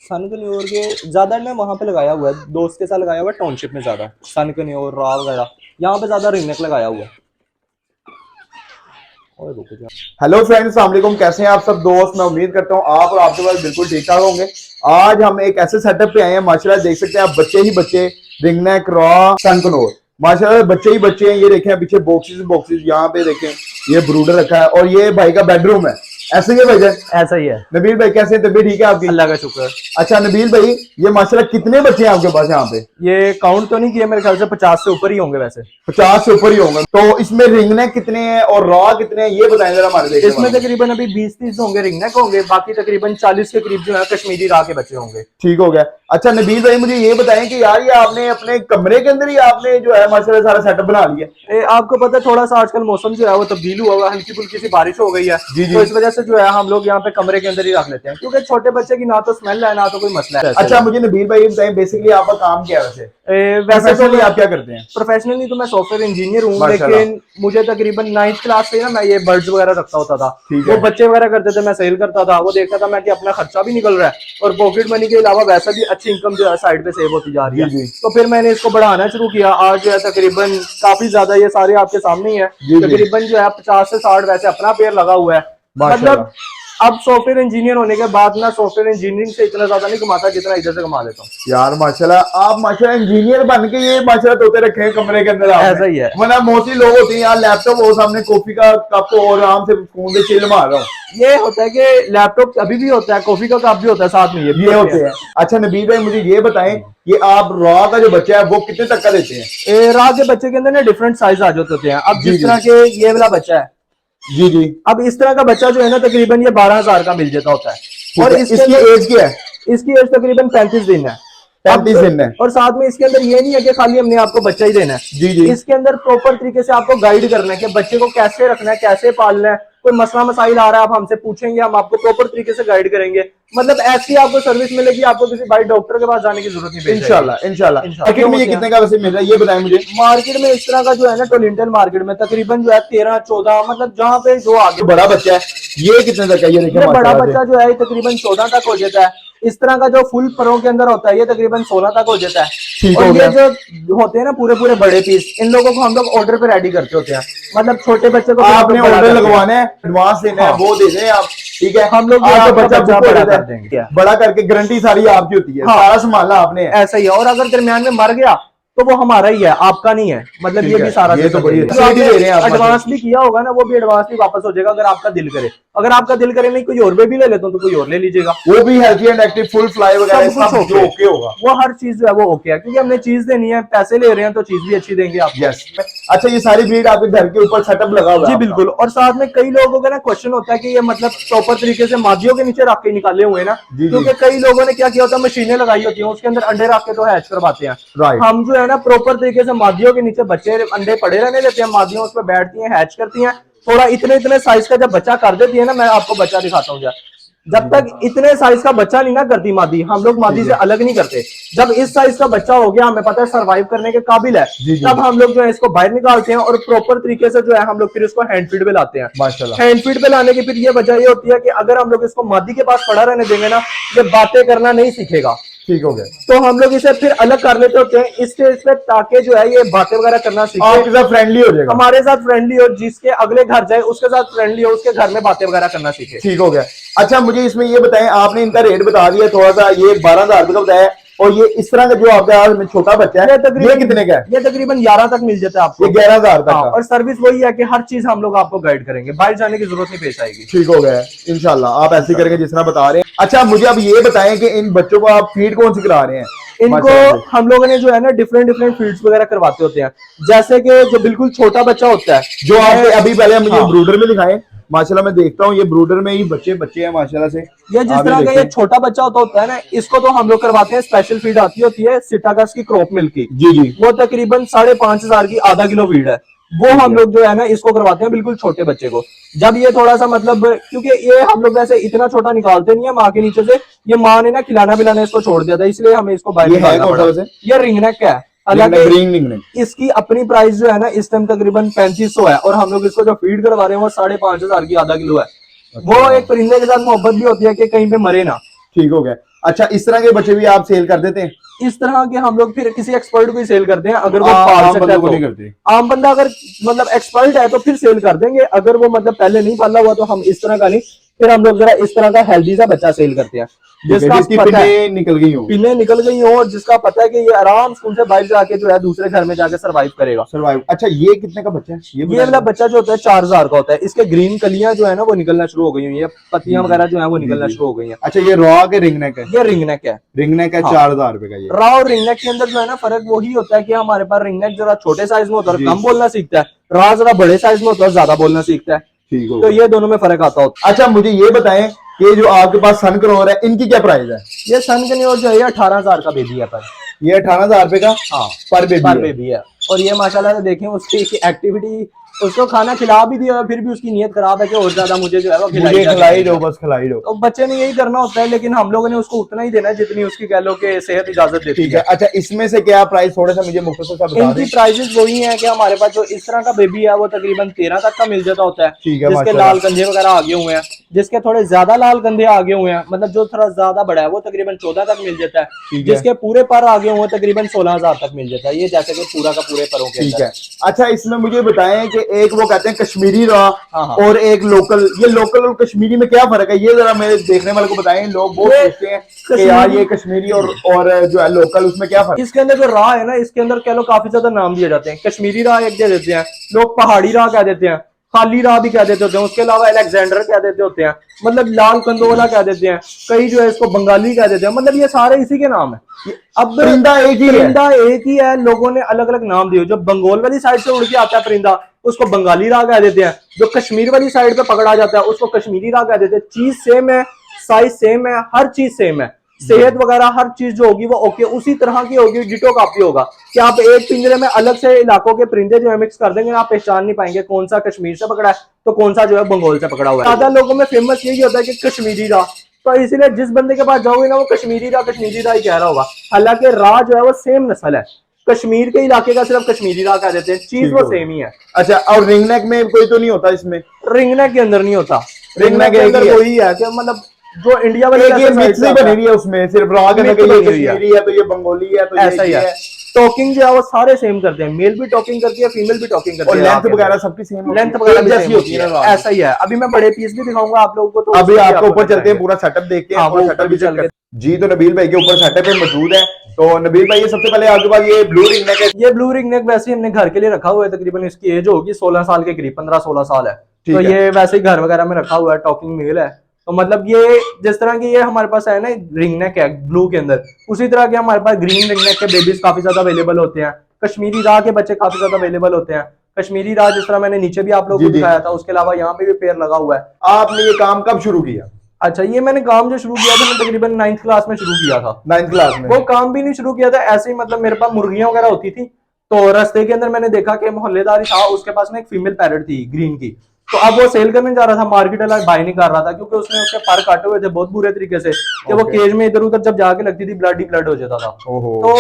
सनकन्योर के ज्यादा मैं वहां पे लगाया हुआ है, दोस्त के साथ लगाया हुआ है, टाउनशिप में ज्यादा सनकन्योर रॉ वगैरह, यहाँ पे ज्यादा रिंगनेक लगाया हुआ है। और रुको जा। हेलो फ्रेंड्स, अस्सलाम वालेकुम। कैसे हैं आप सब दोस्त? मैं उम्मीद करता हूँ आप और आपके पास बिल्कुल ठीक ठाक होंगे। आज हम एक ऐसे सेटअप पे आए हैं, माशाल्लाह देख सकते हैं आप, बच्चे ही बच्चे, रिंगनेक रॉ सनकन्योर, माशाल्लाह बच्चे ही बच्चे हैं। ये देखें पीछे बॉक्सेस यहाँ पे देखें, ये ब्रूडर रखा है और ये भाई का बेडरूम है। ऐसे ही है भाईजान? ऐसा ही है। नबील भाई कैसे, तबीयत ठीक है आपकी? अल्लाह का शुक्र। अच्छा नबील भाई, ये माशाल्लाह कितने बच्चे हैं आपके पास यहाँ पे? ये काउंट तो नहीं किया, मेरे ख्याल से 50 से ऊपर ही होंगे वैसे। 50 से ऊपर ही होंगे। तो इसमें रिंगनेक कितने हैं और रॉ कितने हैं, ये बताएं जरा हमारे देखने इसमें वालों को। तकरीबन अभी 20-30 होंगे रिंगनेक होंगे, बाकी तकरीबन 40 के करीब जो है कश्मीरी रॉ के बच्चे होंगे। ठीक हो गया। अच्छा नबील भाई मुझे ये बताएं कि यार ये आपने अपने कमरे के अंदर ही आपने जो है माशाल्लाह सारा सेटअप बना लिया? आपको पता है थोड़ा सा आजकल मौसम जो है वो तब्दील हुआ हुआ, हल्की फुल्की सी बारिश हो गई है, जी जी। तो इस वजह से जो है हम लोग यहाँ पे कमरे के अंदर ही रख लेते हैं, क्योंकि छोटे बच्चे की ना तो स्मेल है ना तो कोई मसला है। अच्छा मुझे नबील भाई ये बताएं, बेसिकली आपका काम क्या है वैसे? वैसे तो आप क्या करते हैं? प्रोफेशनली तो मैं सॉफ्टवेयर इंजीनियर हूँ, माशाल्लाह। लेकिन मुझे तकरीबन 9th क्लास से ना मैं ये बर्ड्स वगैरह रखता होता था। ठीक वो है। बच्चे वगैरह करते थे, मैं सेल करता था, वो देखता था मैं कि अपना खर्चा भी निकल रहा है और पॉकेट मनी के अलावा वैसा भी अच्छी इनकम जो है साइड पे सेव होती जा रही है। जी जी। तो फिर मैंने इसको बढ़ाना शुरू किया। आज जो है तकरीबन काफी ज्यादा, ये सारे आपके सामने ही है, जी जी। तकरीबन जो है 50 से 60 वैसे अपना पेयर लगा हुआ है। माशाल्लाह। मतलब अब सॉफ्टवेयर इंजीनियर होने के बाद ना सॉफ्टवेयर इंजीनियरिंग से इतना ज्यादा नहीं कमाता जितना इधर से कमा लेता हूँ। यार माशाल्लाह, आप माशाल्लाह इंजीनियर बन के ये माशाल्लाह तोते रखे हैं कमरे के अंदर आपने। ऐसा ही है। वरना मोस्टली लोग होते हैं यार लैपटॉप हो सामने, कॉफी का कप और आराम से फोन से चिल मार रहा हूँ। ये होता है कि लैपटॉप अभी भी होता है, कॉफी का कप भी होता है साथ में, ये भी होते हैं। अच्छा नबील भाई मुझे ये बताएं, ये आप रॉ का जो बच्चा है वो कितने तक का देते हैं? रॉ के बच्चे के अंदर ना डिफरेंट साइज आ जाते होते हैं। अब जी जिस जी। तरह के ये वाला बच्चा है, जी जी। अब इस तरह का बच्चा जो है ना तकरीबन ये 12,000 का मिल जाता होता है। और इसकी एज क्या है? इसकी एज तकरीबन 35 दिन है। 35 दिन है। और साथ में इसके अंदर ये नहीं है कि खाली हमने आपको बच्चा ही देना है। जी जी। इसके अंदर प्रॉपर तरीके से आपको गाइड करना है कि बच्चे को कैसे रखना है, कैसे पालना है। कोई मसला मसाइल आ रहा है आप हमसे पूछेंगे, हम आपको प्रॉपर तरीके से गाइड करेंगे। मतलब ऐसी आपको सर्विस मिलेगी, आपको किसी भाई डॉक्टर के पास जाने की जरूरत नहीं। इंशाल्लाह इंशाल्लाह। मार्केट में ये कितने का वैसे मिल रहा है, ये बताएं मुझे। मार्केट में इस तरह का जो है ना टोलिंटन मार्केट में तकरीबन जो है 13-14, मतलब जहाँ पे जो आगे बड़ा बच्चा है ये कितने तक है? ये देखिए बड़ा बच्चा जो है तकरीबन 14 तक हो जाता है। इस तरह का जो फुल परों के अंदर होता है ये तकरीबन 16 तक हो जाता है। ठीक और हो गया। ये जो होते हैं ना पूरे पूरे बड़े पीस, इन लोगों को हम लोग ऑर्डर पे रेडी करते होते हैं। मतलब छोटे बच्चे को आपने ऑर्डर लगवाना है, एडवांस देना है, वो दे दें आप, ठीक है। हम लोग आपका बच्चा बड़ा कर देंगे, बड़ा करके गारंटी सारी आपकी होती है। सारा संभालना आपने है। ऐसा ही है। और अगर दरमियान में मर गया तो वो हमारा ही है, आपका नहीं है। मतलब ये भी सारा ये तो बड़ी एडवांस भी किया होगा ना, वो भी एडवांस भी वापस हो जाएगा अगर आपका दिल करे। अगर आपका दिल करे नहीं कोई और भी ले लेता हूँ तो कोई और ले लीजिएगा। वो भी healthy and active full fly वगैरह सब ओके होगा। वो हर चीज जो है वो ओके है, क्योंकि हमने चीज देनी है, पैसे ले रहे हैं तो चीज भी अच्छी देंगे आप। यस। अच्छा ये सारी ब्रीड आपके घर के ऊपर सेटअप लगा हुआ है? जी बिल्कुल। और साथ में कई लोगों का ना क्वेश्चन होता है कि ये मतलब प्रॉपर तरीके से मादियों के नीचे रख के निकाले हुए ना, क्योंकि कई लोगों ने क्या किया होता है, मशीनें लगाई होती हैं, उसके अंदर अंडे रख के तो हैच करवाते हैं। हम जो है ना प्रॉपर तरीके से मादियों के नीचे बच्चे अंडे पड़े रहने देते हैं, मादियों उस पर बैठती हैं, हैच करती हैं। थोड़ा इतने इतने साइज का जब बच्चा कर देती है ना, मैं आपको बच्चा दिखाता हूँ, जब तक इतने साइज का बच्चा नहीं ना करती मादी, हम लोग मादी से अलग नहीं करते। जब इस साइज का बच्चा हो गया, हमें पता है सरवाइव करने के काबिल है, तब हम लोग जो है इसको बाहर निकालते हैं और प्रॉपर तरीके से जो है हम लोग फिर इसको हैंड फीड पे लाते हैं। माशाल्लाह। हैंड फीड पे लाने की फिर ये वजह ये होती है कि अगर हम लोग इसको मादी के पास पड़ा रहने देंगे ना, ये बातें करना नहीं सीखेगा। ठीक हो गया। तो हम लोग इसे फिर अलग कर लेते होते हैं इस स्टेज पे, ताकि जो है ये बातें वगैरह करना सीखे, आपके साथ फ्रेंडली हो जाएगा, हमारे साथ फ्रेंडली हो, जिसके अगले घर जाए उसके साथ फ्रेंडली हो, उसके घर में बातें वगैरह करना सीखे। ठीक हो गया। अच्छा मुझे इसमें ये बताएं, आपने इनका रेट बता दिया थोड़ा सा, ये 12,000 का बताया, और ये इस तरह का जो आपका छोटा बच्चा है ये कितने का है? ये तकरीबन 11 तक मिल जाता है आपको। ये 11,000 तक का। और सर्विस वही है कि हर चीज हम लोग आपको गाइड करेंगे, बाहर जाने की जरूरत नहीं पेश आएगी। ठीक हो गया इंशाल्लाह, आप ऐसे करेंगे जिस तरह बता रहे हैं। अच्छा मुझे अब ये बताएं कि इन बच्चों को आप फीड कौन सी करा रहे हैं? इनको हम लोगों ने जो है ना डिफरेंट फीड्स वगैरह करवाते होते हैं। जैसे कि जो बिल्कुल छोटा बच्चा होता है, जो आपने अभी पहले मुझे ब्रूडर में दिखाए, माशाल्लाह मैं देखता हूँ ये ब्रूडर में ही बच्चे हैं माशाल्लाह से। ये जिस तरह का ये छोटा बच्चा होता है ना, इसको तो हम लोग करवाते हैं स्पेशल फीड आती होती है सिटागस की क्रॉप मिल्क की। जी जी। वो तकरीबन 5,500 की आधा किलो फीड है, वो हम लोग जो है ना इसको करवाते हैं बिल्कुल छोटे बच्चे को। जब ये थोड़ा सा मतलब, क्योंकि ये हम लोग वैसे इतना छोटा निकालते नहीं है माँ के नीचे से, ये माँ ने ना खिलाना पिलाना इसको छोड़ दिया था, इसलिए हमें इसको बाहर निकालना पड़ा। ये रिंगनेक है, हालांकि इसकी अपनी प्राइस जो है ना इस टाइम तकरीबन 3500 है, और हम लोग इसको जो फीड करवा रहे हैं वो 5,500 की आधा किलो है। वो एक परिंदे के साथ मोहब्बत भी होती है कि कहीं पे मरे ना। ठीक हो गया। अच्छा, इस तरह के बच्चे भी आप सेल कर देते हैं? इस तरह के हम लोग फिर किसी एक्सपर्ट को ही सेल करते हैं, अगर वो आम पाल सकता है बंदों को तो। नहीं करते। आम बंदा अगर मतलब एक्सपर्ट है तो फिर सेल कर देंगे, अगर वो मतलब पहले नहीं पाला हुआ तो हम इस तरह का नहीं, फिर हम लोग जरा इस तरह का हेल्दी सा बच्चा सेल करते हैं जिसका जिसकी पता है पिल्लें निकल गई हो, पिल्लें निकल गई हो, और जिसका पता है कि ये आराम स्कूल से बाहर जाके जो है दूसरे घर में जाके सरवाइव करेगा। सर्वाइव। अच्छा, ये कितने का बच्चा है? ये वाला बच्चा जो होता है 4000 का होता है। इसके ग्रीन कलियां जो है ना वो निकलना शुरू हो गई हुई है, पत्तियां वगैरह जो है वो निकलना शुरू हो गई हैं। अच्छा, ये रॉ के रिंग नेक है? ये रिंग नेक है। रिंग नेक है, हाँ। 4000 रुपए का ये। रॉ और रिंग नेक के अंदर जो है ना फर्क वही होता है कि हमारे पास रिंग नेक जरा छोटे साइज में होता है और कम बोलना सीखता है, रॉ जरा बड़े साइज में होता है और ज्यादा बोलना सीखता है। ठीक हो तो गया। ये दोनों में फर्क आता होता अच्छा, मुझे ये बताएं कि जो आपके पास सन करोर है, इनकी क्या प्राइस है? है। ये सन कन्योर जो है 18,000 का बेबी है पर। ये 18,000 रुपए का हाँ पर बेबी पर है। बेबी है। और ये माशाल्लाह से देखें उसकी एक्टिविटी, उसको खाना खिला भी दिया फिर भी उसकी नीयत खराब है कि और ज्यादा मुझे जो है वो मुझे खिलाई दो, बस खिलाई दो। तो बच्चे ने यही करना होता है, लेकिन हम लोगों ने उसको उतना ही देना है जितनी उसकी कह लो कि सेहत इजाजत देती ठीक है। है। अच्छा, इसमें से क्या प्राइस थोड़ा सा मुझे मुख्तसर सा बता इनकी दें। प्राइसेस वही हैं कि हमारे पास जो इस तरह का बेबी है वो तकरीबन 13 तक का मिल जाता होता है, ठीक है, जिसके माशाल्लाह। लाल कंधे वगैरह आगे हुए हैं। जिसके थोड़े ज्यादा लाल कंधे आगे हुए हैं, मतलब जो थोड़ा ज्यादा बड़ा है, वो तकरीबन 14 तक मिल जाता है। ठीक है। जिसके पूरे पर आगे हुए तकरीबन 16,000 तक मिल जाता है, ये जैसे कि पूरा का पूरे परों के ठीक अंदर। है। अच्छा, इसमें मुझे बताएं कि एक वो कहते हैं कश्मीरी रॉ हाँ, हाँ। और एक लोकल, ये लोकल और कश्मीरी में क्या फर्क है? ये जरा मेरे देखने वाले को बताएं। लोग बहुत ये पूछते हैं कि यार ये कश्मीरी और जो है लोकल, उसमें क्या फर्क? इसके अंदर जो राह है ना, इसके अंदर कह लो काफी ज्यादा नाम दिए जाते हैं। कश्मीरी राह एक दे देते हैं लोग, पहाड़ी राह कह देते हैं, खाली राह भी कह देते होते हैं, उसके अलावा अलेक्जेंडर कह देते होते हैं, मतलब लाल कंदोला कह देते हैं, कई जो है इसको बंगाली कह देते हैं, मतलब ये सारे इसी के नाम है। अब परिंदा एक ही है। परिंदा एक ही है, लोगों ने अलग अलग नाम दिए। जो बंगाल वाली साइड से उड़ के आता है परिंदा उसको बंगाली राह कह देते हैं, जो कश्मीर वाली साइड पे पकड़ा जाता है उसको कश्मीरी राह कह देते हैं। चीज सेम है, साइज सेम है, हर चीज सेम है, सेहत वगैरह हर चीज जो होगी वो ओके उसी तरह की होगी, डिटो कॉपी होगा। कि आप एक पिंजरे में अलग से इलाकों के परिंदे जो है मिक्स कर देंगे, आप पहचान नहीं पाएंगे कौन सा कश्मीर से पकड़ा है तो कौन सा जो है बंगाल से पकड़ा हुआ है। ज्यादा लोगों में फेमस यही होता है कि कश्मीरी राह, तो इसीलिए जिस बंदे के पास जाओगे ना वो कश्मीरी राह ही कह रहा होगा, हालांकि राह जो है वो सेम नस्ल है, कश्मीर के इलाके का सिर्फ कश्मीरी राह कह देते हैं, चीज वो सेम ही है। अच्छा, और रिंग नेक में कोई तो नहीं होता इसमें? रिंगनेक के अंदर नहीं होता, रिंगनेक रिंगनेक के अंदर एक ही है। वही है कि मतलब जो इंडिया वाले एक ये मिक्स ही बनी रही है उसमें, सिर्फ रॉ के Mix ये बनी हुई है। कश्मीरी है तो ये बंगाली है तो ऐसा ही है। टॉकिंग जो है वो सारे सेम करते हैं, मेल भी टॉकिंग करती है, फीमेल भी टॉकिंग करती और है, लेंथ वगैरह सबकी सेम होती है, लेंथ वगैरह एक भी जैसी सेम होती है ना। ऐसा ही है। अभी मैं बड़े पीस भी दिखाऊंगा आप लोगों को, तो अभी उसमें भी आपको ऊपर चलते हैं, बताएंगे। पूरा सेटअप देखते हैं, हाँ, पूरा वो सेटअप ऊपर भी विजिट चल करते हैं। जी, तो नबील भाई के ऊपर सेटअप पे मौजूद है। तो नबील भाई, ये सबसे पहले आपके पास ये ब्लू रिंग नेक है? ये ब्लू रिंग नेक वैसे ही हमने घर के लिए रखा हुआ है, तकरीबन इसकी एज होगी 16 साल के करीब, 15-16 साल है। तो ठीक है। ये वैसे ही घर वगैरह में रखा हुआ है, टॉकिंग मेल है। तो मतलब ये जिस तरह की ये हमारे पास है ना रिंग नेक है ब्लू के अंदर, उसी तरह के हमारे पास ग्रीन रिंग नेक के बेबीज काफी ज्यादा अवेलेबल होते हैं, कश्मीरी राह के बच्चे काफी ज्यादा अवेलेबल होते हैं। कश्मीरी राह जिस तरह मैंने नीचे भी आप लोगों जी, को जी। दिखाया था, उसके अलावा यहाँ पे भी पेड़ लगा हुआ है। आपने ये काम कब शुरू किया? अच्छा, ये मैंने काम जो शुरू किया था मैं तकरीबन 9th क्लास में शुरू किया था। 9th क्लास में? वो काम भी नहीं शुरू किया था ऐसे ही, मतलब मेरे पास मुर्गियां वगैरह होती थी, तो रास्ते के अंदर मैंने देखा कि मोहल्लेदार ही था, उसके पास ना एक फीमेल पैरट थी ग्रीन की, तो अब वो सेल करने जा रहा था, मार्केट वाला बाय नहीं कर रहा था क्योंकि उसने उसके पर काटे हुए थे बहुत बुरे तरीके से, कि वो केज में इधर उधर जब जाके लगती थी ब्लड ही ब्लड हो जाता था। तो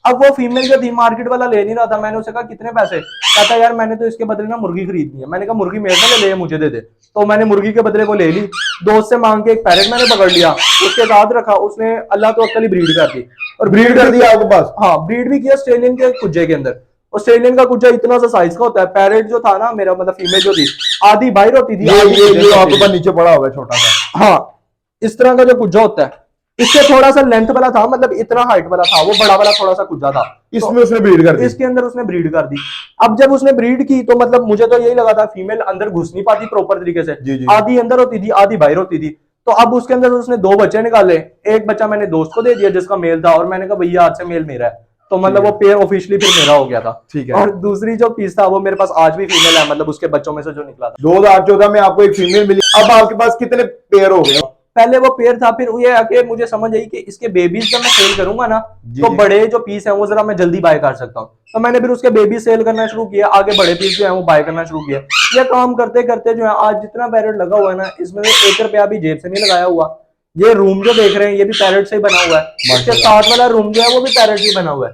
अब वो फीमेल जो थी मार्केट वाला ले नहीं रहा था, मैंने उसे कहा कितने पैसे, कहता यार मैंने तो इसके बदले ना मुर्गी खरीदनी है। मैंने कहा मुर्गी मेरे से ले, मुझे दे दे। तो मैंने मुर्गी के बदले वो ले ली, दोस्त से मांग के एक पैरेट मैंने पकड़ लिया, उसके साथ रखा, उसने अल्लाह तो अक्ल ही ब्रीड कर दी, और ब्रीड कर दिया आपके पास? हाँ, ब्रीड भी किया ऑस्ट्रेलियन के कुज्जे के अंदर। ऑस्ट्रेलियन का कुज्जा इतना सा साइज का होता है, पैरेट जो था ना मेरा, मतलब फीमेल जो थी आधी बाहर होती थी, ये आपके पास नीचे पड़ा होगा छोटा सा। हाँ, इस तरह का जो कुज्जा होता है, इससे थोड़ा सा लेंथ वाला था, मतलब इतना हाइट वाला था, वो बड़ा वाला थोड़ा सा कुज्जा था, इसमें उसने ब्रीड कर दी? इसके अंदर उसने ब्रीड कर दी। अब जब उसने ब्रीड की तो मतलब मुझे तो यही लगा था फीमेल अंदर घुस नहीं पाती प्रॉपर तरीके से, आधी अंदर होती थी आधी बाहर होती थी। तो अब उसके अंदर उसने 2 बच्चे निकाले, एक बच्चा मैंने दोस्त को दे दिया जिसका मेल था, और मैंने कहा भैया आज से मेल मेरा है, तो मतलब वो पेयर ऑफिशियली फिर मेरा हो गया था। ठीक है। और दूसरी जो पीस था वो मेरे पास आज भी फीमेल है, मतलब उसके बच्चों में से जो निकला था। 2014 में आपको एक फीमेल मिली, अब आपके पास कितने पेयर हो गए? पहले वो पेयर था, फिर ये आके मुझे समझ आई कि इसके बेबीज जब मैं सेल करूंगा ना, तो बड़े जो पीस है वो जरा मैं जल्दी बाय कर सकता हूँ, तो मैंने फिर उसके बेबी सेल करना शुरू किया, आगे बड़े पीस जो है वो बाय करना शुरू किया। ये काम करते करते जो है आज जितना पैरेट लगा हुआ है ना, इसमें 1 रुपया भी जेब से नहीं लगाया हुआ। ये रूम जो देख रहे हैं ये भी पैरेट से ही बना हुआ है, इसके साथ वाला रूम जो है वो भी पैरेट से बना हुआ है।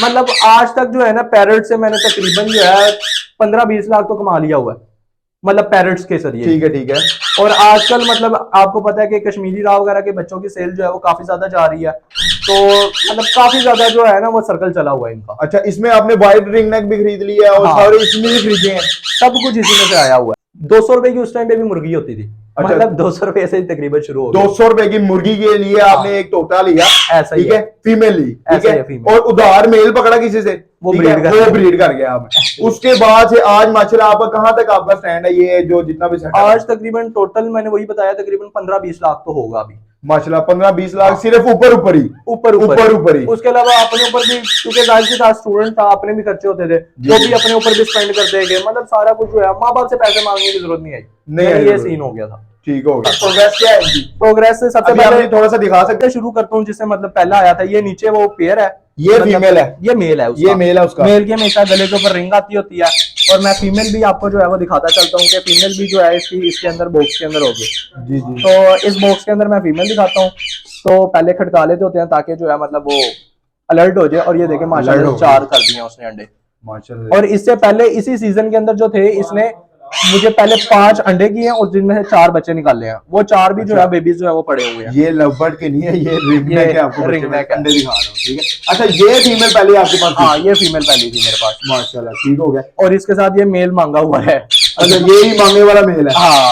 मतलब आज तक जो है ना पैरेट से मैंने तकरीबन जो है 15-20 लाख तो कमा लिया हुआ है। मतलब पैरट्स के जरिए। ठीक है, ठीक है। और आजकल मतलब आपको पता है कि कश्मीरी राव वगैरह के बच्चों की सेल जो है वो काफी ज्यादा जा रही है, तो मतलब काफी ज्यादा जो है ना वो सर्कल चला हुआ है इनका। अच्छा, इसमें आपने वाइट रिंग नेक भी खरीद लिया और हाँ। सारे इसमें भी खरीदे हैं? सब कुछ इसी में से आया हुआ है। 200 रुपए की उस टाइम पे भी मुर्गी होती थी। अच्छा। मतलब 200 रुपए से ही तकरीबन शुरू हो गया। 200 रुपए की मुर्गी के लिए आपने एक तोता लिया, ऐसा ही ठीक है, फीमेल ली, ठीक ऐसा ही है, है, female। और उधार मेल पकड़ा किसी से, वो ठीक breed है, कर वो गया। ब्रीड कर गया आपने। उसके बाद से आज माशाल्लाह आपका कहां तक आपका स्टैंड है, ये जो जितना भी सेटअप आज तकरीबन टोटल मैंने वही बताया, तकरीबन 15-20 लाख तो होगा अभी माशाल्लाह 15-20 लाख सिर्फ ऊपर ऊपर ही, ऊपर ही। उसके अलावा अपने ऊपर भी, क्योंकि जाहिर सी बात स्टूडेंट था, अपने भी खर्चे होते थे, वो भी अपने ऊपर भी स्पेंड करते गए। मतलब सारा कुछ जो है माँ बाप से पैसे मांगने की जरूरत नहीं आई, नहीं आई ये जरूरत। सीन हो गया था। ठीक हो गया। प्रोग्रेस क्या है इनकी? प्रोग्रेस से सबसे अभी आप पहले थोड़ा सा दिखा सकते हैं? शुरू करता हूँ जिससे मतलब पहला आया था, ये नीचे वो पेयर है, ये मतलब फीमेल है, ये मेल है उसका। ये मेल है उसका। मेल की हमेशा गले के ऊपर रिंग आती होती है। और मैं फीमेल भी आपको जो है वो दिखाता चलता हूँ कि फीमेल भी जो है इसके अंदर बॉक्स के अंदर होगी। जी जी। तो इस बॉक्स के अंदर मैं फीमेल दिखाता हूँ। तो पहले खटका लेते होते हैं ताकि जो है मतलब वो अलर्ट हो जाए। और ये देखें माशाल्लाह 4 कर दिए उसने अंडे माशाल्लाह। और इससे पहले इसी सीजन के अंदर जो थे इसने मुझे पहले 5 अंडे किए हैं और जिनमें से 4 बच्चे निकाले हैं। वो 4 भी जो है बेबीज जो है वो पड़े हुए हैं। ये लवबर्ड के नहीं है, ये रिंग नेक है, आपको रिंग नेक अंडे दिखा रहा हूँ, ठीक है। अच्छा, ये फीमेल पहले आपके पास? हाँ, ये फीमेल पहली थी मेरे पास। माशाल्लाह, ठीक हो गया। और इसके साथ ये मेल मांगा हुआ है। अच्छा, ये ही मांगे वाला मेल है? हाँ,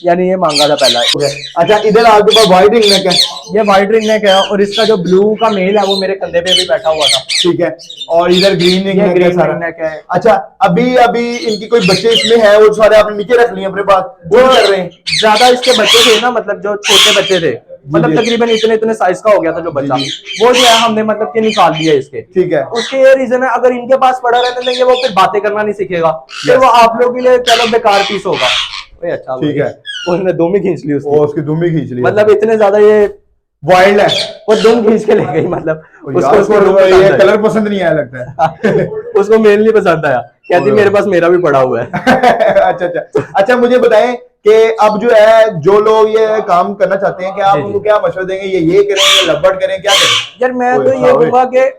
यानी ये मांगा था पहला। अच्छा, इधर आपके पास व्हाइट रिंग नेक है? ये व्हाइट रिंग नेक है और इसका जो ब्लू का मेल है वो मेरे कंधे पे भी बैठा हुआ था। ठीक है। और इधर ग्रीन रिंग नेक है सारा? नेक है। अच्छा, अभी अभी इनकी कोई बच्चे इसमें है वो सारे आपने नीचे रख लिए अपने पास, वो कर रहे हैं? ज्यादा इसके बच्चे थे ना, मतलब जो छोटे बच्चे थे, मतलब तकरीबन इतने इतने साइज का हो गया था जो बच्चा, वो जो है हमने मतलब कि निकाल दिया इसके। ठीक है। उसके ये रीजन है, अगर इनके पास पड़ा रहने देंगे वो फिर बातें करना नहीं सीखेगा, फिर वो आप लोगों के लिए चलो बेकार पीस होगा। अच्छा, ठीक है। उसने दुम ही खींच ली उसकी। उसकी दुम ही खींच ली, मतलब इतने ज्यादा ये वाइल्ड है, वो दुम खींच के ले गई। मतलब उसको ये कलर पसंद नहीं आया लगता है। उसको मेल नहीं पसंद आया, कहती मेरे पास मेरा भी पड़ा हुआ है। अच्छा अच्छा अच्छा, मुझे बताएं कि अब जो है जो लोग ये काम करना चाहते हैं, कि आप उनको क्या मशवरा देंगे? ये करें, ये लब्बड़ करें, क्या करें? यार मैं तो ये कहूंगा कि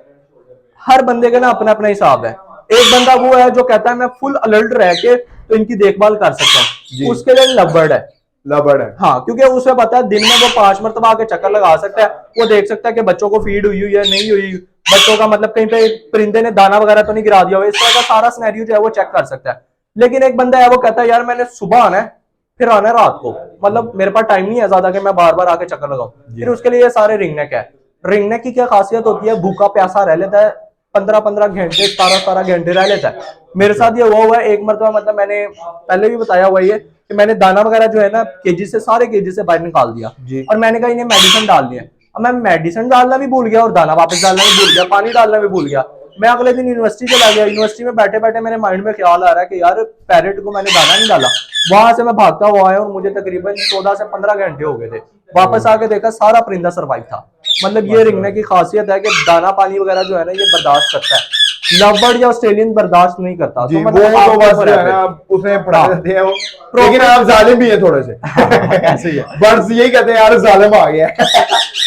हर बंदे का ना अपना अपना हिसाब है। एक बंदा वो है जो कहता है मैं फुल अलर्ट रह के तो इनकी देखभाल कर सकता हूँ, उसके लिए लब्बड़ है। लबड़ है, हाँ, क्योंकि उसे पता है दिन में वो 5 मरतबा आके चक्कर लगा सकता है, वो देख सकता है कि बच्चों को फीड हुई है नहीं हुई, बच्चों का मतलब कहीं पे परिंदे ने दाना वगैरह तो नहीं गिरा दिया हुआ, इस तरह का सारा सिनेरियो जो है वो चेक कर सकता है। लेकिन एक बंदा है वो कहता है यार मैंने सुबह आना है फिर आना है रात को, मतलब मेरे पास टाइम नहीं है ज्यादा कि मैं बार बार आके चक्कर लगाऊं, फिर उसके लिए ये सारे रिंग नेक है। रिंग नेक की क्या खासियत होती है, भूखा प्यासा रह लेता है 15-15 घंटे 17 घंटे रह लेता है। मेरे साथ ये हुआ है एक मरतबा, मतलब मैंने पहले भी बताया हुआ ये कि मैंने दाना वगैरह जो है ना केजी से सारे केजी से बाहर निकाल दिया और मैंने कहा इन्हें मेडिसिन डाल दिया। अब मैं मेडिसिन डालना भी भूल गया और दाना वापस डालना भी भूल गया, पानी डालना भी भूल गया। मैं अगले दिन यूनिवर्सिटी चला गया, यूनिवर्सिटी में बैठे बैठे मेरे माइंड में ख्याल आ रहा है कि यार पैरेट को मैंने दाना नहीं डाला। वहां से मैं भागता हुआ आया और मुझे तकरीबन 14 से 15 घंटे हो गए थे। वापस आके देखा सारा परिंदा सर्वाइव था। मतलब ये रिंगने की खासियत है कि दाना पानी वगैरह जो है ना ये बर्दाश्त करता है, लवबर्ड या ऑस्ट्रेलियन बर्दाश्त नहीं करता। जी, तो मतलब वो बस जो है ना उसमें पढ़ा देते हैं वो, लेकिन आप जालिम भी है थोड़े से। ऐसे ही है, बस यही कहते हैं यार जालिम आ गया।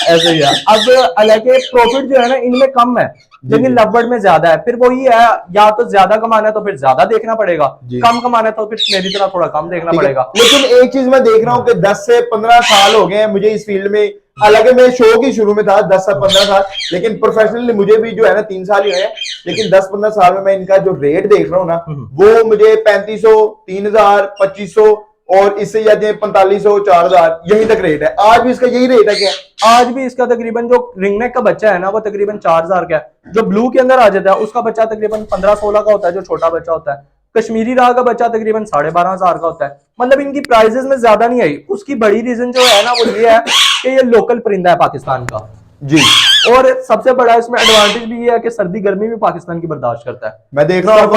ऐसे ही है। अब हालांकि प्रॉफिट जो है ना इनमें कम है लेकिन लवबर्ड में ज्यादा है। फिर वही है, या तो ज्यादा कमाना है तो फिर ज्यादा देखना पड़ेगा, कम कमाना है तो फिर मेरी तरह थोड़ा कम देखना पड़ेगा। लेकिन एक चीज मैं देख रहा हूँ कि 10 से 15 साल हो गए हैं मुझे इस फील्ड में। हालांकि मैं शो की शुरू में था 10 से 15 साल, लेकिन प्रोफेशनली मुझे भी जो है ना 3 साल ही हुए हैं। लेकिन 10-15 साल में मैं इनका जो रेट देख रहा हूँ ना, वो मुझे 3500, 3000, 2500 और इससे जाते हैं 4500, 4000 यहीं तक रेट है। आज भी इसका यही रेट है क्या? आज भी इसका तकरीबन जो रिंगनेक का बच्चा है ना वो तकरीबन 4000 का है। जो ब्लू के अंदर आ जाता है उसका बच्चा तकरीबन 15-16 का होता है, जो छोटा बच्चा होता है। कश्मीरी राह का बच्चा तकरीबन 12,500 का होता है। मतलब इनकी प्राइजेस में ज्यादा नहीं आई। उसकी बड़ी रीजन जो है ना वो ये है कि ये लोकल परिंदा है पाकिस्तान का जी। और सबसे बड़ा इसमें एडवांटेज भी ये है कि सर्दी गर्मी भी पाकिस्तान की बर्दाश्त करता है। मैं देख रहा हूँ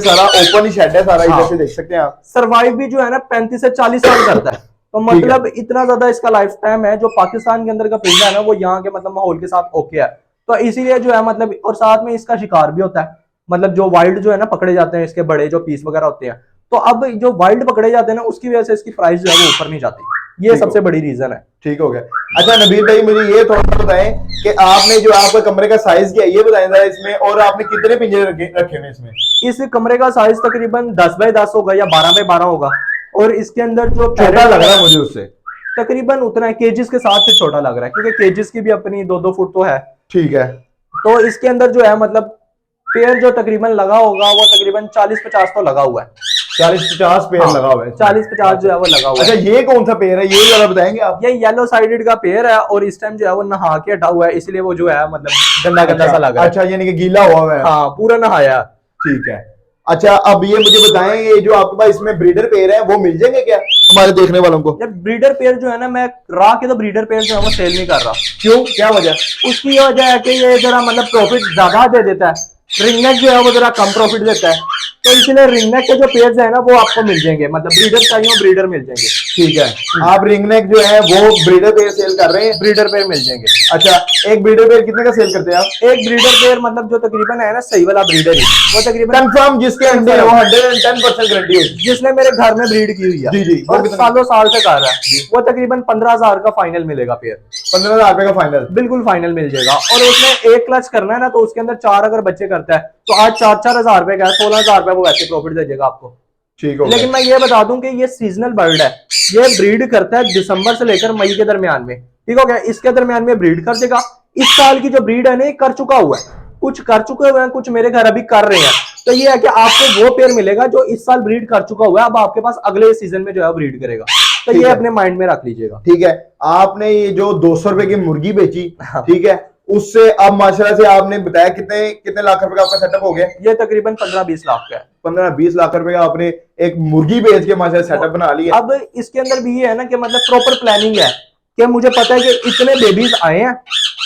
सारा ओपन ही शेड है सारा, इधर से देख सकते हैं आप। सर्वाइव भी जो है ना 35 से 40 साल करता है। तो मतलब इतना ज्यादा इसका लाइफ टाइम है। जो पाकिस्तान के अंदर का परिंदा है ना वो यहाँ के मतलब माहौल के साथ ओके है। तो इसीलिए जो है मतलब, और साथ में इसका शिकार भी होता है। मतलब जो वाइल्ड जो है ना पकड़े जाते हैं इसके बड़े जो पीस वगैरह होते हैं, तो अब जो वाइल्ड पकड़े जाते हैं ना उसकी वजह से इसकी प्राइस जो है वो ऊपर नहीं जाती। ये सबसे बड़ी रीजन है। ठीक हो गया। अच्छा नबील भाई, मुझे ये थोड़ा सा बताएं कि आपने जो आपका कमरे का साइज किया ये बताएं जरा इसमें, और आपने कितने पिंजरे रखे हैं इसमें? इस कमरे का साइज तकरीबन 10 बाय 10 होगा या 12 बाय 12 होगा। और इसके अंदर जो छोटा लग रहा है मुझे उससे, तकरीबन उतना है, केजिस के साथ फिर छोटा लग रहा है क्योंकि केजिस की भी अपनी 2-2 फुट तो है। ठीक है। तो इसके अंदर जो है मतलब पेयर जो तकरीबन लगा होगा वो तकरीबन 40-50 तो लगा हुआ है। 40-50 पेयर हाँ, लगा हुआ है। 40-50 जो है वो लगा हुआ अच्छा, है। ये कौन सा पेयर है, ये जरा बताएंगे आप? ये येलो साइडेड का पेयर है और इस टाइम जो है वो नहा के हटा हुआ है, इसलिए वो जो है मतलब गंदा गंदा सा लग रहा है। अच्छा, यानी कि गीला हुआ है। हाँ, पूरा नहाया। ठीक है। अच्छा, अब ये मुझे बताएं, ये जो आपके पास इसमें ब्रीडर पेयर है वो मिल जाएंगे क्या हमारे देखने वालों को? जब ब्रीडर पेयर जो है ना, मैं रहा के तो ब्रीडर पेयर जो है वो सेल नहीं कर रहा। क्यों, क्या वजह? उसकी ये वजह है कि ये जरा मतलब प्रॉफिट ज्यादा दे देता है, रिंगनेक जो है वो जरा कम प्रॉफिट देता है, तो इसलिए रिंगनेक के जो पेयर्स है ना वो आपको मिल जाएंगे, मतलब ब्रीडर चाहिए ब्रीडर मिल जाएंगे। ठीक है, आप रिंगनेक जो है वो ब्रीडर पेयर सेल कर रहे हैं? ब्रीडर पेयर मिल जाएंगे। अच्छा, एक ब्रीडर पेयर कितने का सेल करते हैं आप? एक ब्रीडर पेयर मतलब जो तकरीबन है ना सही वाला ब्रीडर ही, वो तकरीबन कंफर्म जिसके अंडे वो 110% गारंटी होगी, जिसने मेरे घर में ब्रीड की हुई है जी जी, और सालों साल से कर रहा है, वो तकरीबन 15,000 का फाइनल मिलेगा पेयर। 15,000 रुपए का फाइनल? बिल्कुल फाइनल मिल जाएगा। और उसमें एक क्लच करना है ना तो उसके अंदर 4 अगर बच्चे करता है तो आज 4-4 हजार रुपए का है, 16,000 रुपए वो वैसे प्रॉफिट दे देगा आपको। ठीक हो लेकिन मैं ये बता दूं कि ये सीजनल बर्ड है, ये ब्रीड करता है दिसंबर से लेकर मई के दरमियान में, ठीक हो गया, इसके दरमियान में ब्रीड कर देगा। इस साल की जो ब्रीड है ना ये कर चुका हुआ है, कुछ कर चुके हुए हैं, कुछ मेरे घर अभी कर रहे हैं, तो ये है कि आपको वो पेयर मिलेगा जो इस साल ब्रीड कर चुका हुआ है, अब आपके पास अगले सीजन में जो है ब्रीड करेगा, तो ये अपने माइंड में रख लीजिएगा। ठीक है। आपने ये जो 200 रुपए की मुर्गी बेची, हाँ। ठीक है, उससे अब माशाल्लाह से आपने बताया कितने कितने लाख रुपए का आपका सेटअप हो गया? ये तकरीबन 15-20 लाख का है। 15-20 लाख रुपए का आपने एक मुर्गी बेच के माशाल्लाह सेटअप बना लिया। अब इसके अंदर भी ये है ना कि मतलब प्रॉपर प्लानिंग है कि मुझे पता है कि इतने बेबीज आए हैं,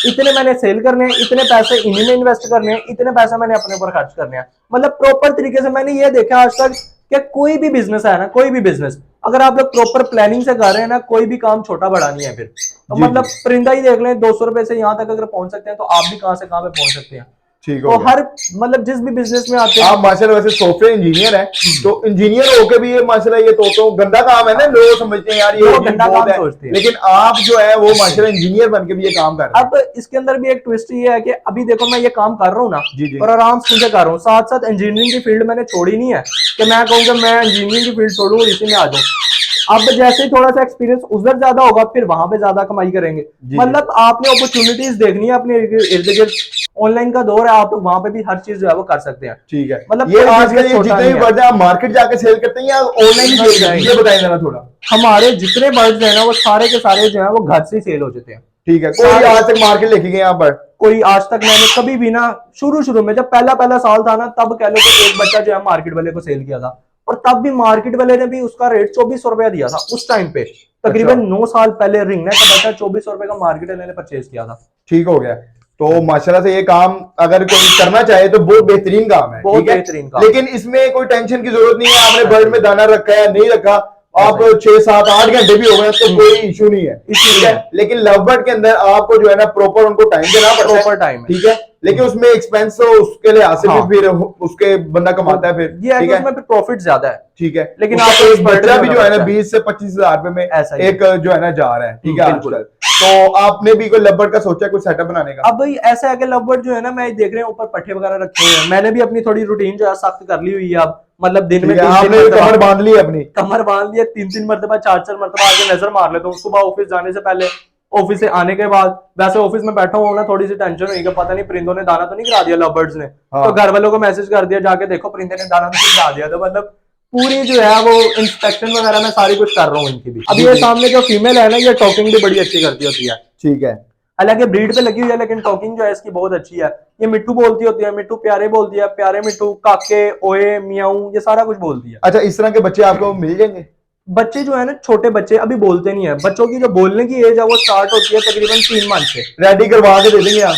इतने मैंने सेल करने हैं, इतने पैसे इन्हीं में इन्वेस्ट करने हैं, इतने पैसे मैंने अपने ऊपर खर्च करने हैं। मतलब प्रॉपर तरीके से मैंने ये देखा आज तक कि कोई भी बिजनेस है ना, कोई भी बिजनेस अगर आप लोग प्रॉपर प्लानिंग से कर रहे हैं ना, कोई भी काम छोटा बड़ा नहीं है फिर। तो मतलब परिंदा ही देख लें, 200 रुपए से यहाँ तक अगर पहुंच सकते हैं तो आप भी कहां से कहां पे पहुंच सकते हैं। ठीक तो हर मतलब जिस भी बिजनेस में आते हैं आप माशाल्लाह वैसे सॉफ्टवेयर इंजीनियर है, तो इंजीनियर होके भी ये माशाल्लाह ये तो गंदा काम है ना, लोग समझते हैं यार ये गंदा काम सोचते हैं, लेकिन आप जो है वो माशाल्लाह इंजीनियर बन के भी ये काम कर रहे हैं। अब इसके अंदर भी एक ट्विस्ट ये है कि अभी देखो मैं ये काम कर रहा हूँ ना, जी जी, और आराम से मुझे कर रहा हूँ, साथ साथ इंजीनियरिंग की फील्ड मैंने छोड़ी नहीं है कि मैं कहूँगा मैं इंजीनियरिंग की फील्ड छोड़ू और इसी में आ जाऊँ। अब जैसे ही थोड़ा सा एक्सपीरियंस उधर ज्यादा होगा फिर वहां पे ज्यादा कमाई करेंगे। मतलब आपने अपॉर्चुनिटीज देखनी है अपने इर्द गिर्द, ऑनलाइन का दौर है, आप लोग वहां पे भी हर चीज जो है वो कर सकते हैं। ठीक है, मतलब ये आजकल जितने भी बर्ड है आप मार्केट जाके सेल करते हैं या ऑनलाइन ही सेल करते हैं, ये बताएं जरा थोड़ा। हमारे जितने बर्ड्स हैं ना वो सारे के सारे जो है वो घर से सेल हो जाते हैं। ठीक है, कोई आज तक मार्केट लेके गए यहाँ पर? कोई आज तक मैंने कभी भी ना, शुरू में जब पहला साल था ना तब कह लो कि एक बच्चा जो है मार्केट वाले को सेल किया था, और तब भी मार्केट वाले ने भी उसका रेट 2400 रुपया दिया था उस टाइम पे, तकरीबन 9 साल पहले रिंगनेक का बच्चा 2400 रुपए का मार्केट वाले ने परचेज किया था। ठीक हो गया। तो माशाल्लाह से ये काम अगर कोई करना चाहे तो बहुत बेहतरीन काम है, बहुत बेहतरीन काम। लेकिन इसमें कोई टेंशन की जरूरत नहीं है। आपने बर्ड में दाना रखा है नहीं रखा, आप 6-7-8 घंटे भी हो गए तो कोई इशू नहीं है, ठीक है। लेकिन लव बर्ड के अंदर आपको जो है ना प्रॉपर उनको टाइम देना पड़ता है, प्रॉपर टाइम, ठीक है। लेकिन उसमें एक्सपेंस उसके लिहाज से भी फिर उसके बंदा कमाता है फिर, ये है कि उसमें फिर प्रॉफिट ज्यादा है, ठीक है। लेकिन आप आप एक बच्चा भी जो है ना 20 से 25 हजार रुपए में ऐसा एक जो है ना जा रहा है, ठीक है आजकल। तो आपने भी कोई लव बर्ड का सोचा कुछ सेटअप बनाने का? अब भाई ऐसा है कि लव बर्ड जो है ना, मैं देख रहे हैं ऊपर पट्टे वगैरह रखे हुए हैं, मैंने भी अपनी थोड़ी रूटीन जो है सख्त कर ली हुई है अब, मतलब दिन में आपने कमर बांध ली अपनी? कमर बांध लिया, 3-3 मरतबा 4-4 मरतबा आगे नजर मार लेता हूँ सुबह ऑफिस जाने से पहले, ऑफिस से आने के बाद। वैसे ऑफिस में बैठा हूँ ना थोड़ी सी टेंशन हुई कि पता नहीं परिंदों ने दाना तो नहीं गिरा दिया लव बर्ड्स ने, तो घर वालों को मैसेज कर दिया जाके देखो परिंदे ने दाना तो गिरा दिया, तो मतलब पूरी जो है वो इंस्पेक्शन वगैरह में सारी कुछ कर रहा हूँ इनकी भी। अब ये सामने जो फीमेल है ना ये टॉकिंग भी बड़ी अच्छी करती होती है, ठीक है। हालांकि ब्रीड पे लगी हुई है लेकिन टॉकिंग जो है इसकी बहुत अच्छी है। ये मिट्टू बोलती होती है, मिट्टू प्यारे बोलती है, प्यारे मिट्टू, काके, ओए, मियाऊ, ये सारा कुछ बोलती है। अच्छा, इस तरह के बच्चे आपको मिल जाएंगे? बच्चे जो है ना छोटे बच्चे अभी बोलते नहीं है, बच्चों की जो बोलने की एज है वो स्टार्ट होती है तकरीबन 3 मंथ से। रेडी करवा के दे देंगे आप?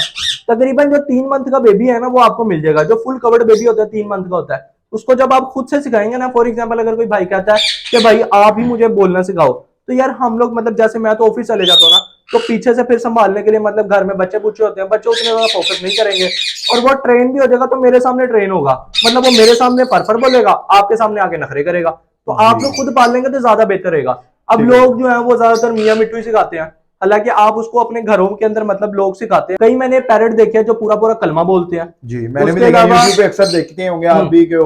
तकरीबन जो 3 मंथ का बेबी है ना वो आपको मिल जाएगा, जो फुल कवर्ड बेबी होता है 3 मंथ का होता है, उसको जब आप खुद से सिखाएंगे ना, फॉर एग्जाम्पल अगर कोई भाई कहता है कि भाई आप ही मुझे बोलना सिखाओ, तो यार हम लोग मतलब जैसे मैं तो ऑफिस चले जाता हूँ ना, तो पीछे से फिर संभालने के लिए मतलब घर में बच्चे बुच्चे होते हैं, बच्चे उतने ज्यादा फोकस नहीं करेंगे, और वो ट्रेन भी हो जाएगा तो मेरे सामने ट्रेन होगा, मतलब वो मेरे सामने फरफर बोलेगा, आपके सामने आके नखरे करेगा, तो आप लोग खुद पाल लेंगे तो ज्यादा बेहतर रहेगा। अब लोग जो है वो ज्यादातर मियाँ मिट्टू ही सिखाते हैं, हालांकि आप उसको अपने घरों के अंदर मतलब लोग सिखाते हैं। कई मैंने पैरट देखे हैं जो पूरा पूरा कलमा बोलते हैं। जी, मैंने भी देखा, YouTube पे अक्सर देखते होंगे आप भी, कि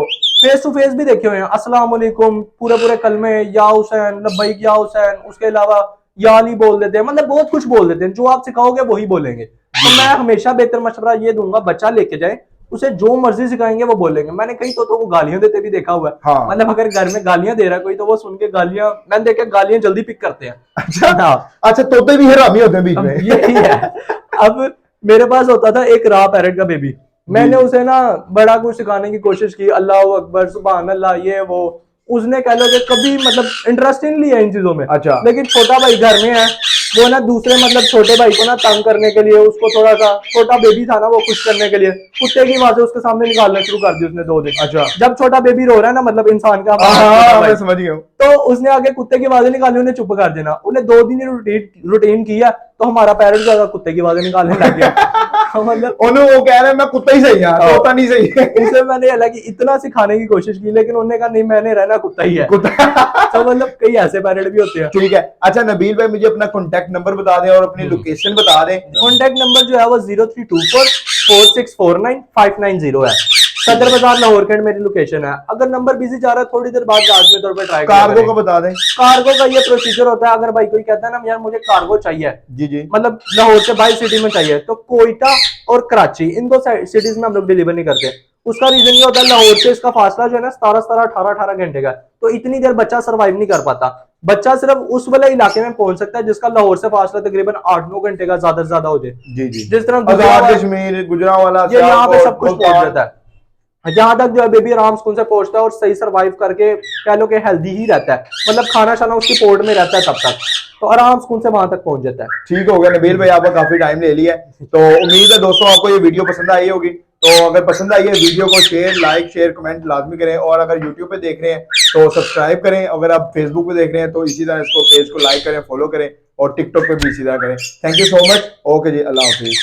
फेस टू फेस भी देखे हुए हैं, अस्सलाम वालेकुम, पूरे पूरे कलमे, या हुसैन, लब्बैक या हुसैन, उसके अलावा या अली बोल देते हैं, मतलब बहुत कुछ बोल देते हैं, जो आप सिखाओगे वही बोलेंगे। तो मैं हमेशा बेहतर मशवरा ये दूंगा, बच्चा लेके जाए, उसे जो मर्जी सिखाएंगे वो बोलेंगे। मैंने कई तो वो गालियां देते भी देखा हुआ है। हाँ। मतलब अगर घर में गालियां दे रहा है कोई, तो वो सुन के गालियां, मैंने देखा गालियां जल्दी पिक करते हैं। अच्छा हाँ, अच्छा, तोते भी हरामी होते हैं बीच अब में। यही है। अब मेरे पास होता था एक रॉ पैरेट का बेबी, मैंने उसे ना बड़ा कुछ सिखाने की कोशिश की, अल्लाह अकबर, सुभान अल्लाह, ये वो, उसने कह लो कि कभी मतलब इंटरेस्ट नहीं लिया इन चीजों में। अच्छा। लेकिन छोटा भाई घर में है, वो ना दूसरे मतलब छोटे भाई को ना तंग करने के लिए, उसको थोड़ा सा, छोटा बेबी था ना, वो खुश करने के लिए कुत्ते की आवाजें उसके सामने निकालना शुरू कर दी उसने 2 दिन। अच्छा। जब छोटा बेबी रो रहा है ना, मतलब इंसान का, मैं समझ गया हूँ। तो उसने आगे कुत्ते की आवाजें निकाली, उन्हें चुप कर देना। उन्हें 2 दिन रूटीन किया, तो हमारा पैरेट ज्यादा कुत्ते की आवाजें निकालने लग गया। मतलब वो कह रहे हैं मैं कुत्ता ही सही है, तोता नहीं सही है। उसे मैंने हालांकि इतना सिखाने की कोशिश की, लेकिन उन्होंने कहा नहीं, मैंने रहना कुत्ता ही है। कुत्ता। तो मतलब कई ऐसे पैरेट भी होते हैं। ठीक है। अच्छा नबील भाई, मुझे अपना कॉन्टेक्ट नंबर बता दें और अपनी लोकेशन बता दें। कॉन्टेक्ट नंबर जो है वो 03244649 है। सदर बाजार लाहौर कैंट मेरी लोकेशन है। अगर नंबर बिजी जा रहा है, थोड़ी देर बाद लाजमी तौर पर ट्राई कार्गो का बता दें। कार्गो का ये प्रोसीजर होता है, अगर भाई कोई कहता है ना यार मुझे कार्गो चाहिए, जी जी, मतलब लाहौर से बाहर सिटी में चाहिए, तो कोयटा और कराची, इन 2 सिटीज में हम लोग डिलीवर नहीं करते। उसका रीजन ये होता है, लाहौर से इसका फासला जो है ना 17-18 घंटे का, तो इतनी देर बच्चा सर्वाइव नहीं कर पाता। बच्चा सिर्फ उस वाले इलाके में पहुंच सकता है जिसका लाहौर से फासला तकरीबन 8-9 घंटे का ज्यादा से ज्यादा हो जाए। जी जी, जिस तरह आजाद कश्मीर, गुजरांवाला, ये यहाँ पे सब कुछ सियालकोट, पहुंच जाता है। जहां तक जो है बेबी आराम स्कूल से पहुंचता है और सही सर्वाइव करके कह लो कि हेल्दी ही रहता है, मतलब खाना शाना उसकी पोर्ट में रहता है तब तक, तो आराम स्कूल से वहां तक पहुंच जाता है। ठीक हो गया नबील भाई, आपका काफी टाइम ले लिया है, तो उम्मीद है दोस्तों आपको ये वीडियो पसंद आई होगी। तो अगर पसंद आई है वीडियो को लाइक शेयर कमेंट लाजमी करें, और अगर यूट्यूब पे देख रहे हैं तो सब्सक्राइब करें, अगर आप फेसबुक पे देख रहे हैं तो इसी तरह इसको पेज को लाइक करें, फॉलो करें, और टिकटॉक पे भी इसी तरह करें। Thank you so much. Okay जी, अल्लाह हाफिज।